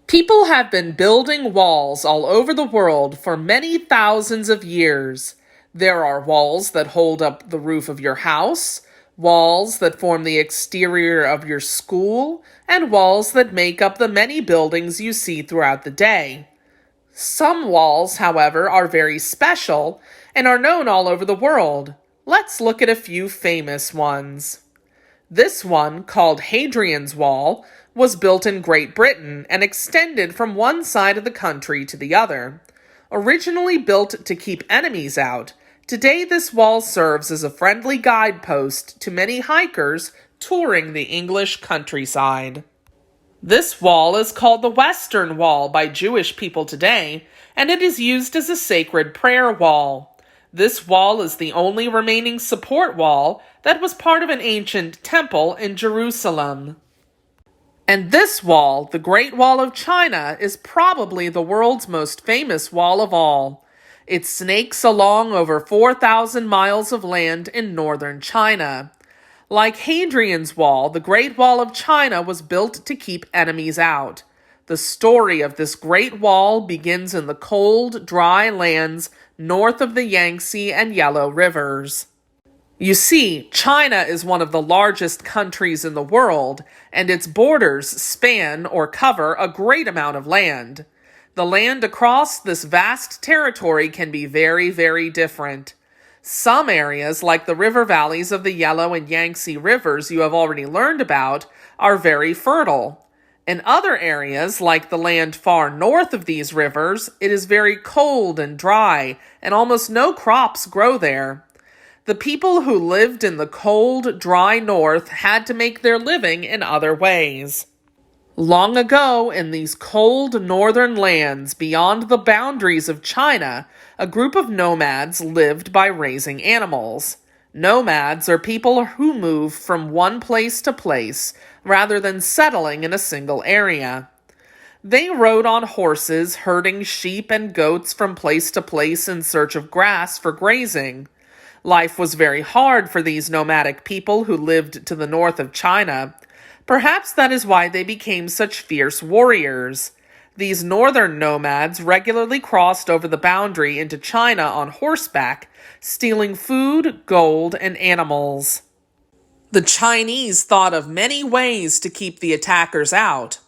People have been building walls all over the world for many thousands of years. There are walls that hold up the roof of your house, walls that form the exterior of your school, and walls that make up the many buildings you see throughout the day. Some walls, however, are very special and are known all over the world. Let's look at a few famous ones. This one, called Hadrian's Wall, was built in Great Britain and extended from one side of the country to the other. Originally built to keep enemies out, today this wall serves as a friendly guidepost to many hikers touring the English countryside. This wall is called the Western Wall by Jewish people today, and it is used as a sacred prayer wall. This wall is the only remaining support wall that was part of an ancient temple in Jerusalem. And this wall, the Great Wall of China, is probably the world's most famous wall of all. It snakes along over 4,000 miles of land in northern China. Like Hadrian's Wall, the Great Wall of China was built to keep enemies out. The story of this Great Wall begins in the cold, dry lands north of the Yangtze and Yellow rivers. You see, China is one of the largest countries in the world, and its borders span or cover a great amount of land. The land across this vast territory can be very, very different. Some areas, like the river valleys of the Yellow and Yangtze rivers you have already learned about, are very fertile. In other areas, like the land far north of these rivers, it is very cold and dry, and almost no crops grow there. The people who lived in the cold, dry north had to make their living in other ways. Long ago, in these cold northern lands beyond the boundaries of China, a group of nomads lived by raising animals. Nomads are people who move from one place to place rather than settling in a single area. They rode on horses, herding sheep and goats from place to place in search of grass for grazing. Life was very hard for these nomadic people who lived to the north of China. Perhaps that is why they became such fierce warriors. These northern nomads regularly crossed over the boundary into China on horseback, stealing food, gold, and animals. The Chinese thought of many ways to keep the attackers out.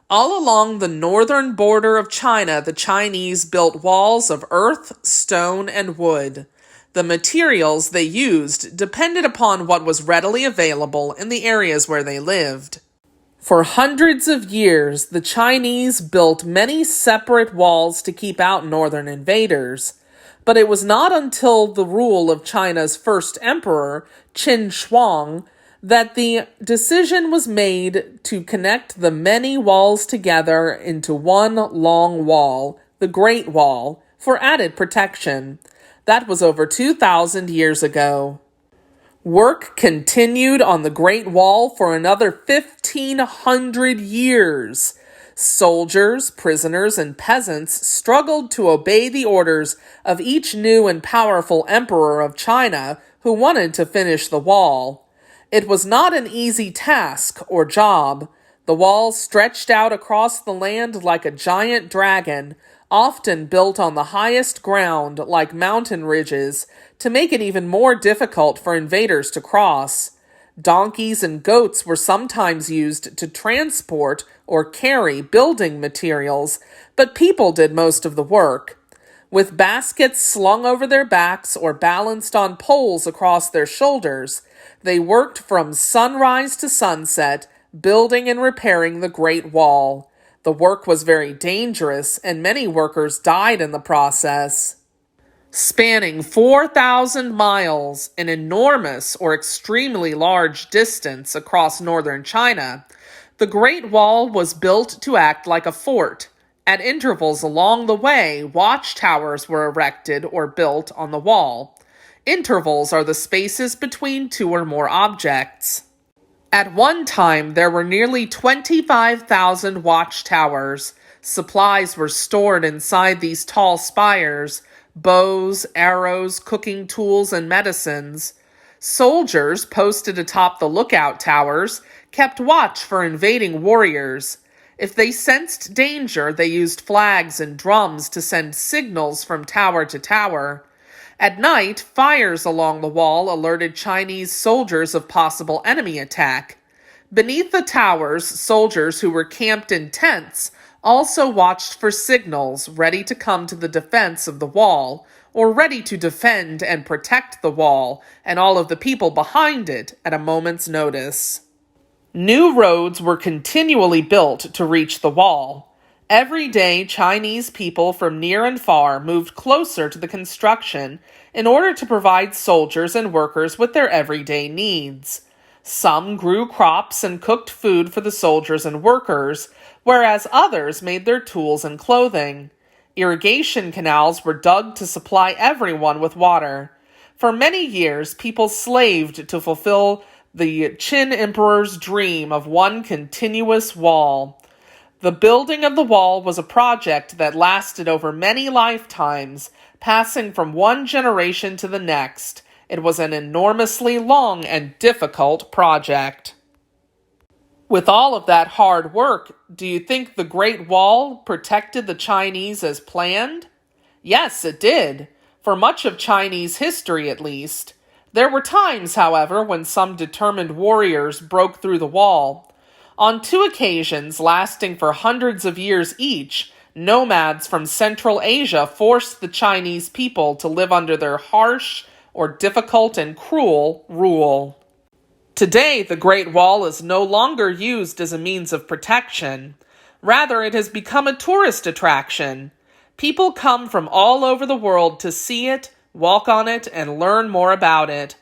All along the northern border of China, the Chinese built walls of earth, stone, and wood. The materials they used depended upon what was readily available in the areas where they lived. For hundreds of years, the Chinese built many separate walls to keep out northern invaders. But it was not until the rule of China's first emperor, Qin Shuang, that the decision was made to connect the many walls together into one long wall, the Great Wall, for added protection. That was over 2,000 years ago. Work continued on the Great Wall for another 1,500 years. Soldiers, prisoners, and peasants struggled to obey the orders of each new and powerful emperor of China who wanted to finish the wall. It was not an easy task or job. The wall stretched out across the land like a giant dragon, often built on the highest ground like mountain ridges, to make it even more difficult for invaders to cross. Donkeys and goats were sometimes used to transport or carry building materials, but people did most of the work. With baskets slung over their backs or balanced on poles across their shoulders, they worked from sunrise to sunset, building and repairing the Great Wall. The work was very dangerous, and many workers died in the process. Spanning 4,000 miles, an enormous or extremely large distance across northern China, the Great Wall was built to act like a fort. At intervals along the way, watchtowers were erected or built on the wall. Intervals are the spaces between two or more objects. At one time, there were nearly 25,000 watchtowers. Supplies were stored inside these tall spires: bows, arrows, cooking tools, and medicines. Soldiers posted atop the lookout towers kept watch for invading warriors. If they sensed danger, they used flags and drums to send signals from tower to tower. At night, fires along the wall alerted Chinese soldiers of possible enemy attack. Beneath the towers, soldiers who were camped in tents also watched for signals, ready to come to the defense of the wall, or ready to defend and protect the wall and all of the people behind it at a moment's notice. New roads were continually built to reach the wall. Every day, Chinese people from near and far moved closer to the construction in order to provide soldiers and workers with their everyday needs. Some grew crops and cooked food for the soldiers and workers, whereas others made their tools and clothing. Irrigation canals were dug to supply everyone with water. For many years, people slaved to fulfill the Qin Emperor's dream of one continuous wall. The building of the wall was a project that lasted over many lifetimes, passing from one generation to the next. It was an enormously long and difficult project. With all of that hard work, do you think the Great Wall protected the Chinese as planned? Yes, it did. For much of Chinese history, at least. There were times, however, when some determined warriors broke through the wall. On 2 occasions, lasting for hundreds of years each, nomads from Central Asia forced the Chinese people to live under their harsh or difficult and cruel rule. Today, the Great Wall is no longer used as a means of protection. Rather, it has become a tourist attraction. People come from all over the world to see it, walk on it, and learn more about it.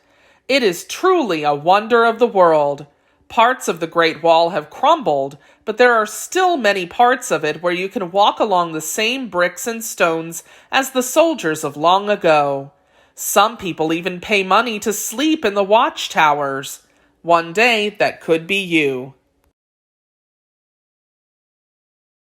It is truly a wonder of the world. Parts of the Great Wall have crumbled, but there are still many parts of it where you can walk along the same bricks and stones as the soldiers of long ago. Some people even pay money to sleep in the watchtowers. One day, that could be you.